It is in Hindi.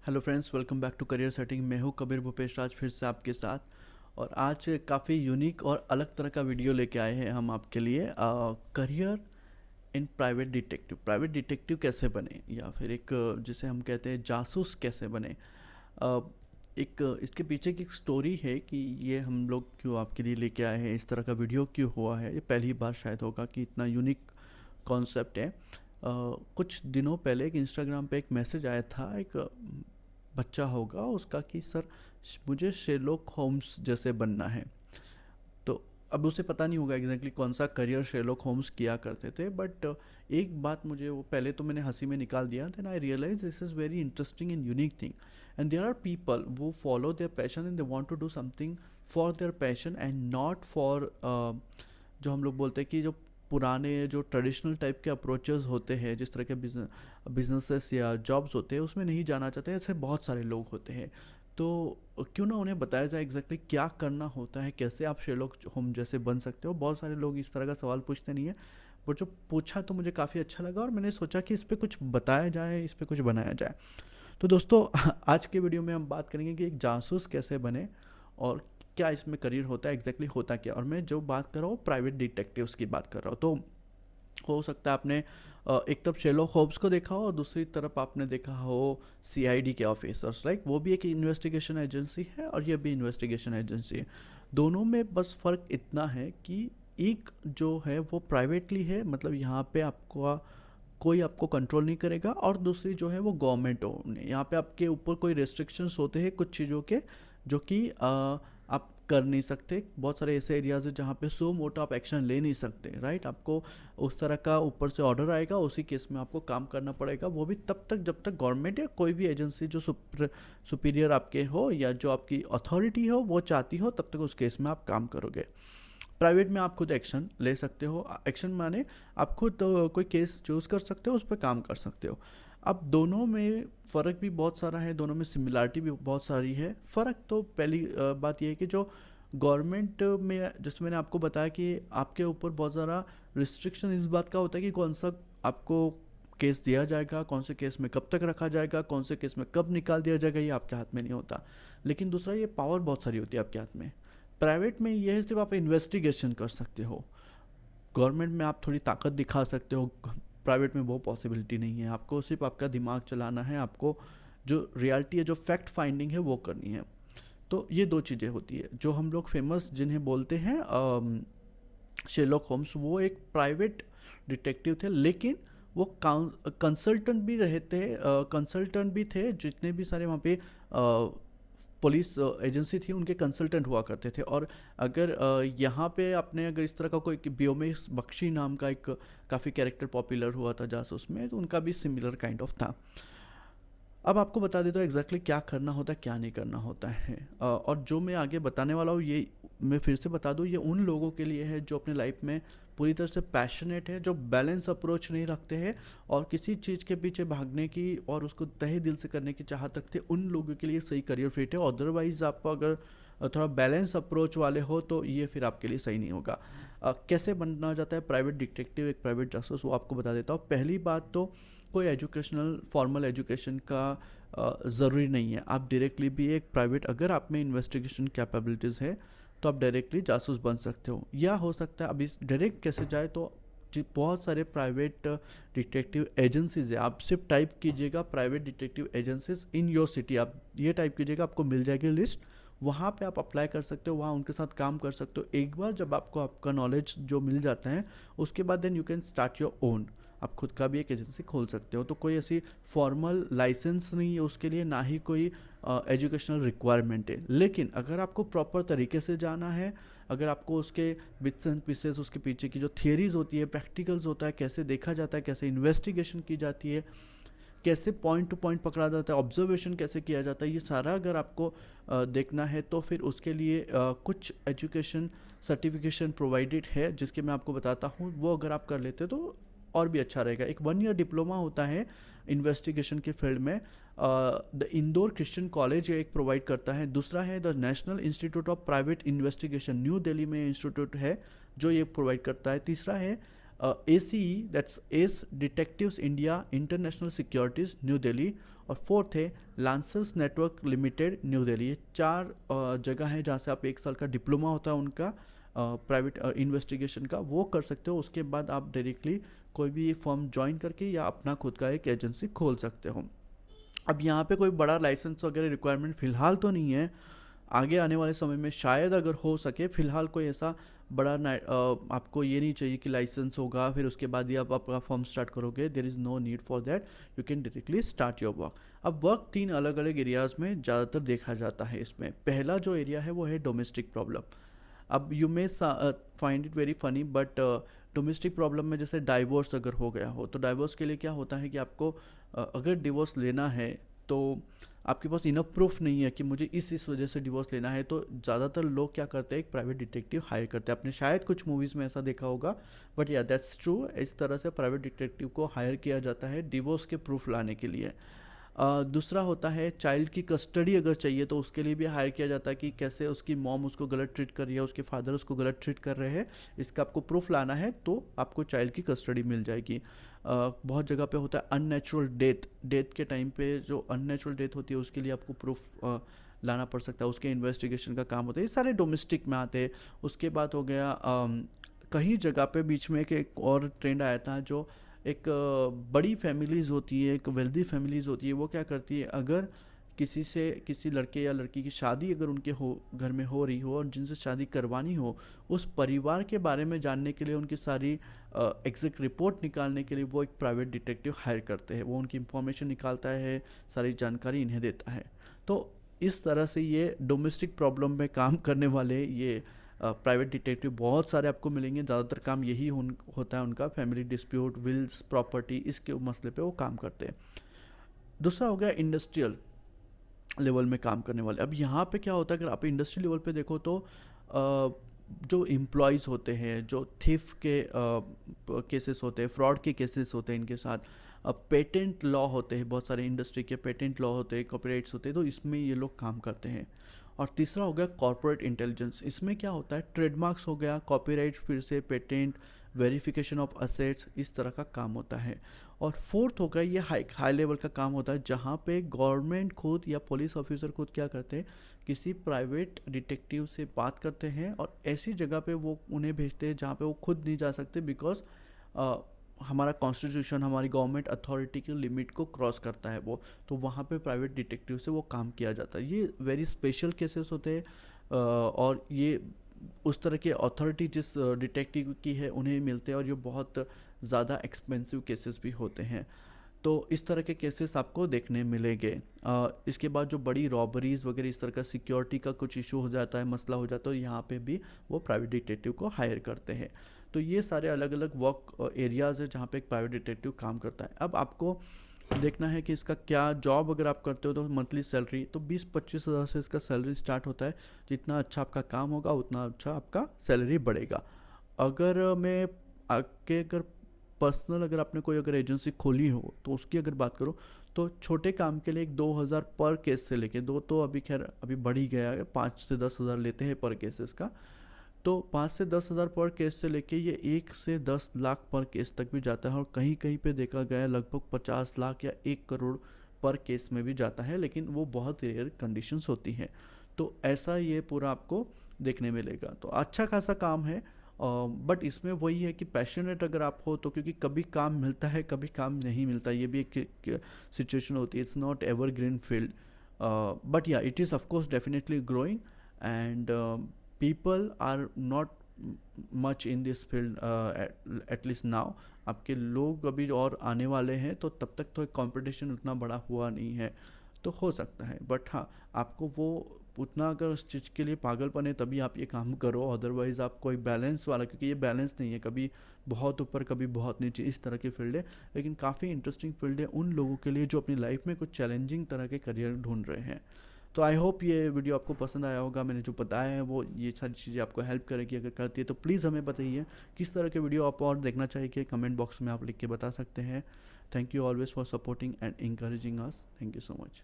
Hello friends, welcome back to career setting. मैं हूं कबीर भूपेश राज, फिर से आपके साथ। और आज काफ़ी यूनिक और अलग तरह का वीडियो लेके आए हैं हम आपके लिए। करियर इन प्राइवेट डिटेक्टिव कैसे बने, या फिर एक जिसे हम कहते हैं जासूस कैसे बने। अ, एक इसके पीछे की एक स्टोरी है कि ये हम लोग क्यों आपके लिए लेके आए हैं, इस तरह का वीडियो क्यों हुआ है। ये पहली बार शायद होगा कि इतना यूनिक कॉन्सेप्ट है। कुछ दिनों पहले एक इंस्टाग्राम पे एक मैसेज आया था, एक बच्चा होगा उसका, कि सर मुझे शेरलॉक होम्स जैसे बनना है। तो अब उसे पता नहीं होगा एग्जैक्टली कौन सा करियर शेरलॉक होम्स किया करते थे, बट एक बात मुझे, वो पहले तो मैंने हंसी में निकाल दिया, then I realize this is very interesting and unique thing. And there are people वो follow their passion and they want to do something for their passion and not for, जो हम लोग बोलते हैं कि जो पुराने जो ट्रेडिशनल टाइप के अप्रोचेस होते हैं, जिस तरह के बिजनेसेस या जॉब्स होते हैं, उसमें नहीं जाना चाहते। ऐसे बहुत सारे लोग होते हैं। तो क्यों ना उन्हें बताया जाए एग्जैक्टली क्या करना होता है, कैसे आप शेरलॉक होम जैसे बन सकते हो। बहुत सारे लोग इस तरह का सवाल पूछते नहीं है, बट जो पूछा तो मुझे काफ़ी अच्छा लगा, और मैंने सोचा कि इस पर कुछ बताया जाए, इस पर कुछ बनाया जाए। तो दोस्तों आज के वीडियो में हम बात करेंगे कि एक जासूस कैसे बने, और क्या इसमें करियर होता है, एग्जैक्टली होता क्या। और मैं जो बात कर रहा हूँ प्राइवेट डिटेक्टिव्स की बात कर रहा हूँ। तो हो सकता है आपने एक तरफ शेरलॉक होम्स को देखा हो और दूसरी तरफ आपने देखा हो सीआईडी के ऑफिसर्स। लाइक वो भी एक इन्वेस्टिगेशन एजेंसी है और ये भी इन्वेस्टिगेशन एजेंसी है। दोनों में बस फ़र्क इतना है कि एक जो है वो प्राइवेटली है, मतलब यहाँ पे आपको कोई आपको कंट्रोल नहीं करेगा, और दूसरी जो है वो गवर्नमेंट ओन है। यहाँ पे आपके ऊपर कोई रेस्ट्रिक्शंस होते हैं कुछ चीज़ों के, जो कि आप कर नहीं सकते। बहुत सारे ऐसे एरियाज है जहाँ पे सो मोटा आप एक्शन ले नहीं सकते, राइट। आपको उस तरह का ऊपर से ऑर्डर आएगा, उसी केस में आपको काम करना पड़ेगा। वो भी तब तक जब तक गवर्नमेंट या कोई भी एजेंसी जो सुपीरियर आपके हो, या जो आपकी अथॉरिटी हो, वो चाहती हो, तब तक उस केस में आप काम करोगे। प्राइवेट में आप खुद एक्शन ले सकते हो। एक्शन माने आप खुद कोई केस चूज़ कर सकते हो, उस पर काम कर सकते हो। अब दोनों में फ़र्क भी बहुत सारा है, दोनों में सिमिलरिटी भी बहुत सारी है। फ़र्क तो पहली बात यह है कि जो गवर्नमेंट में, जैसे मैंने आपको बताया कि आपके ऊपर बहुत ज़्यादा रिस्ट्रिक्शन इस बात का होता है कि कौन सा आपको केस दिया जाएगा, कौन से केस में कब तक रखा जाएगा, कौन से केस में कब निकाल दिया जाएगा, ये आपके हाथ में नहीं होता। लेकिन दूसरा, ये पावर बहुत सारी होती है आपके हाथ में। प्राइवेट में ये है सिर्फ आप इन्वेस्टिगेशन कर सकते हो। गवर्नमेंट में आप थोड़ी ताकत दिखा सकते हो, प्राइवेट में वो पॉसिबिलिटी नहीं है। आपको सिर्फ आपका दिमाग चलाना है, आपको जो रियलिटी है, जो फैक्ट फाइंडिंग है, वो करनी है। तो ये दो चीज़ें होती है। जो हम लोग फेमस जिन्हें बोलते हैं शेरलॉक होम्स, वो एक प्राइवेट डिटेक्टिव थे, लेकिन वो कंसल्टेंट भी रहे थे। कंसल्टेंट भी थे, जितने भी सारे वहाँ पे पुलिस एजेंसी थी, उनके कंसल्टेंट हुआ करते थे। और अगर यहाँ पे आपने अगर इस तरह का कोई ब्योमेश बख्शी नाम का एक काफ़ी कैरेक्टर पॉपुलर हुआ था जासूस में, तो उनका भी सिमिलर काइंड ऑफ था। अब आपको बता देता हूँ एग्जैक्टली क्या करना होता है, क्या नहीं करना होता है। और जो मैं आगे बताने वाला हूँ, ये मैं फिर से बता दूँ, ये उन लोगों के लिए है जो अपने लाइफ में पूरी तरह से पैशनेट है, जो बैलेंस अप्रोच नहीं रखते हैं और किसी चीज़ के पीछे भागने की और उसको तहे दिल से करने की चाहत रखते हैं। उन लोगों के लिए सही करियर फिट है। अदरवाइज़ आप अगर थोड़ा बैलेंस अप्रोच वाले हो, तो ये फिर आपके लिए सही नहीं होगा। कैसे बनना जाता है प्राइवेट डिटेक्टिव, एक प्राइवेट जासूस, वो आपको बता देता हूँ। पहली बात तो, कोई एजुकेशनल फॉर्मल एजुकेशन का ज़रूरी नहीं है। आप डायरेक्टली भी एक प्राइवेट, अगर आप में इन्वेस्टिगेशन कैपेबिलिटीज़ है, तो आप डायरेक्टली जासूस बन सकते हो। या हो सकता है, अभी डायरेक्ट कैसे जाए, तो बहुत सारे प्राइवेट डिटेक्टिव एजेंसीज है। आप सिर्फ टाइप कीजिएगा private detective agencies in your city, आप ये टाइप कीजिएगा, आपको मिल जाएगी लिस्ट। वहाँ पे आप अप्लाई कर सकते हो, वहाँ उनके साथ काम कर सकते हो। एक बार जब आपको आपका नॉलेज जो मिल जाता है, उसके बाद then you can start your own. आप खुद का भी एक एजेंसी खोल सकते हो। तो कोई ऐसी फॉर्मल लाइसेंस नहीं है उसके लिए, ना ही कोई एजुकेशनल रिक्वायरमेंट है। लेकिन अगर आपको प्रॉपर तरीके से जाना है, अगर आपको उसके बिट्स एंड पीसेस, उसके पीछे की जो थियरीज होती है, प्रैक्टिकल्स होता है, कैसे देखा जाता है, कैसे इन्वेस्टिगेशन की जाती है, कैसे पॉइंट टू पॉइंट पकड़ा जाता है, ऑब्जर्वेशन कैसे किया जाता है, ये सारा अगर आपको देखना है, तो फिर उसके लिए कुछ एजुकेशन सर्टिफिकेशन प्रोवाइडेड है, जिसके मैं आपको बताता हूँ। वो अगर आप कर लेते तो और भी अच्छा रहेगा। एक 1 ईयर डिप्लोमा होता है इन्वेस्टिगेशन के फील्ड में, द इंदौर क्रिश्चियन कॉलेज एक प्रोवाइड करता है। दूसरा है the national institute of private investigation, new Delhi में इंस्टीट्यूट है जो ये प्रोवाइड करता है। तीसरा है ACE, that's S detectives India international securities new Delhi, और फोर्थ है lancers network limited new Delhi. ये 4 जगह हैं जहाँ से आप 1 साल का डिप्लोमा होता है उनका प्राइवेट इन्वेस्टिगेशन का, वो कर सकते हो। उसके बाद आप डायरेक्टली कोई भी फर्म ज्वाइन करके या अपना खुद का एक एजेंसी खोल सकते हो। अब यहाँ पे कोई बड़ा लाइसेंस वगैरह रिक्वायरमेंट फ़िलहाल तो नहीं है, आगे आने वाले समय में शायद अगर हो सके। फ़िलहाल कोई ऐसा बड़ा आपको ये नहीं चाहिए कि लाइसेंस होगा फिर उसके बाद ही आप अपना फर्म स्टार्ट करोगे। There is no need for that, you can directly start your work. अब वर्क 3 अलग अलग एरियाज़ में ज़्यादातर देखा जाता है। इसमें पहला जो एरिया है वो है डोमेस्टिक प्रॉब्लम। अब you may find it very funny, but domestic problem में जैसे डाइवोर्स अगर हो गया हो, तो डाइवोर्स के लिए क्या होता है कि आपको अगर डिवोर्स लेना है तो आपके पास इनफ प्रूफ नहीं है कि मुझे इस वजह से डिवोर्स लेना है, तो ज़्यादातर लोग क्या करते हैं, एक प्राइवेट डिटेक्टिव हायर करते हैं। आपने शायद कुछ मूवीज़ में ऐसा देखा होगा, बट या दैट्स ट्रू। इस तरह से प्राइवेट डिटेक्टिव को हायर किया जाता है डिवोर्स के प्रूफ लाने के लिए। दूसरा होता है चाइल्ड की कस्टडी अगर चाहिए तो उसके लिए भी हायर किया जाता है कि कैसे उसकी मॉम उसको गलत ट्रीट कर रही है, उसके फादर उसको गलत ट्रीट कर रहे हैं, इसका आपको प्रूफ लाना है तो आपको चाइल्ड की कस्टडी मिल जाएगी। बहुत जगह पे होता है अननेचुरल डेथ के टाइम पे जो अननेचुरल डेथ होती है उसके लिए आपको प्रूफ लाना पड़ सकता है, उसके इन्वेस्टिगेशन का काम होता है। ये सारे डोमेस्टिक में आते हैं। उसके बाद हो गया कहीं जगह पे बीच में एक और ट्रेंड आया था, जो एक बड़ी फैमिलीज़ होती है, एक वेल्दी फैमिलीज़ होती है, वो क्या करती है, अगर किसी लड़के या लड़की की शादी अगर उनके घर में हो रही हो और जिनसे शादी करवानी हो, उस परिवार के बारे में जानने के लिए, उनकी सारी एग्जैक्ट रिपोर्ट निकालने के लिए वो एक प्राइवेट डिटेक्टिव हायर करते हैं। वो उनकी इंफॉर्मेशन निकालता है, सारी जानकारी इन्हें देता है। तो इस तरह से ये डोमेस्टिक प्रॉब्लम में काम करने वाले ये प्राइवेट डिटेक्टिव बहुत सारे आपको मिलेंगे। ज़्यादातर काम यही होता है उनका, फैमिली डिस्प्यूट, विल्स, प्रॉपर्टी, इसके मसले पे वो काम करते हैं। दूसरा हो गया इंडस्ट्रियल लेवल में काम करने वाले। अब यहाँ पे क्या होता है, अगर आप इंडस्ट्री लेवल पे देखो तो जो एम्प्लॉयज़ होते हैं, जो थीफ के केसेस होते हैं, फ्रॉड के केसेस होते हैं इनके साथ, पेटेंट लॉ होते हैं, बहुत सारे इंडस्ट्री के पेटेंट लॉ होते हैं, कॉपीराइट्स होते हैं, तो इसमें ये लोग काम करते हैं। और तीसरा हो गया कॉर्पोरेट इंटेलिजेंस। इसमें क्या होता है, ट्रेडमार्क्स हो गया, कॉपीराइट, फिर से पेटेंट, वेरिफिकेशन ऑफ असेट्स, इस तरह का काम होता है। और फोर्थ होगा ये हाई लेवल का काम होता है, जहाँ पे गवर्नमेंट खुद या पुलिस ऑफिसर खुद क्या करते हैं, किसी प्राइवेट डिटेक्टिव से बात करते हैं और ऐसी जगह पे वो उन्हें भेजते हैं जहाँ पे वो खुद नहीं जा सकते, बिकॉज हमारा कॉन्स्टिट्यूशन, हमारी गवर्नमेंट अथॉरिटी की लिमिट को क्रॉस करता है वो, तो वहाँ पे प्राइवेट डिटेक्टिव से वो काम किया जाता है। ये वेरी स्पेशल केसेस होते हैं और ये उस तरह के अथॉरिटी जिस डिटेक्टिव की है उन्हें मिलते हैं, और ये बहुत ज़्यादा एक्सपेंसिव केसेस भी होते हैं। तो इस तरह के केसेस आपको देखने मिलेंगे। इसके बाद जो बड़ी रॉबरीज वगैरह, इस तरह का सिक्योरिटी का कुछ इशू हो जाता है, मसला हो जाता है, यहाँ पे भी वो प्राइवेट डिटेक्टिव को हायर करते हैं। तो ये सारे अलग अलग वर्क एरियाज़ है जहाँ पे एक प्राइवेट डिटेक्टिव काम करता है। अब आपको देखना है कि इसका क्या जॉब अगर आप करते हो तो मंथली सैलरी तो 20-25 हज़ार से इसका सैलरी स्टार्ट होता है। जितना अच्छा आपका काम होगा उतना अच्छा आपका सैलरी बढ़ेगा। अगर मैं आगे अगर पर्सनल अगर आपने कोई अगर एजेंसी खोली हो तो उसकी अगर बात करो तो छोटे काम के लिए एक 2,000 पर केस से लेके, दो तो अभी खैर अभी बढ़ ही गया है, 5 से 10 हज़ार लेते हैं पर केसेस का। तो 5 से 10 हज़ार पर केस से लेके ये 1 से 10 लाख पर केस तक भी जाता है, और कहीं कहीं पे देखा गया है लगभग 50 लाख या 1 करोड़ पर केस में भी जाता है, लेकिन वो बहुत रेयर कंडीशंस होती हैं। तो ऐसा ये पूरा आपको देखने मिलेगा। तो अच्छा खासा काम है, बट इसमें वही है कि पैशनेट अगर आप हो तो, क्योंकि कभी काम मिलता है कभी काम नहीं मिलता, ये भी एक सिचुएशन होती है। It's not evergreen field, but yeah it is of course definitely growing, and people are not much in this field at least now। आपके लोग अभी और आने वाले हैं, तो तब तक तो एक कंपटीशन उतना बड़ा हुआ नहीं है, तो हो सकता है। बट हाँ, आपको वो उतना अगर उस चीज़ के लिए पागलपन है तभी आप ये काम करो, अदरवाइज़ आप कोई बैलेंस वाला, क्योंकि ये बैलेंस नहीं है, कभी बहुत ऊपर कभी बहुत नीचे, इस तरह की फील्ड है। लेकिन काफ़ी इंटरेस्टिंग फील्ड है उन लोगों के लिए जो अपनी लाइफ में कुछ चैलेंजिंग तरह के करियर ढूंढ रहे हैं। तो आई होप ये वीडियो आपको पसंद आया होगा। मैंने जो बताया है वो ये सारी चीज़ें आपको हेल्प करेगी। अगर करती है तो प्लीज़ हमें बताइए किस तरह के वीडियो आप और देखना चाहिए, कमेंट बॉक्स में आप लिख के बता सकते हैं। Thank you always for supporting and encouraging us. Thank you so much.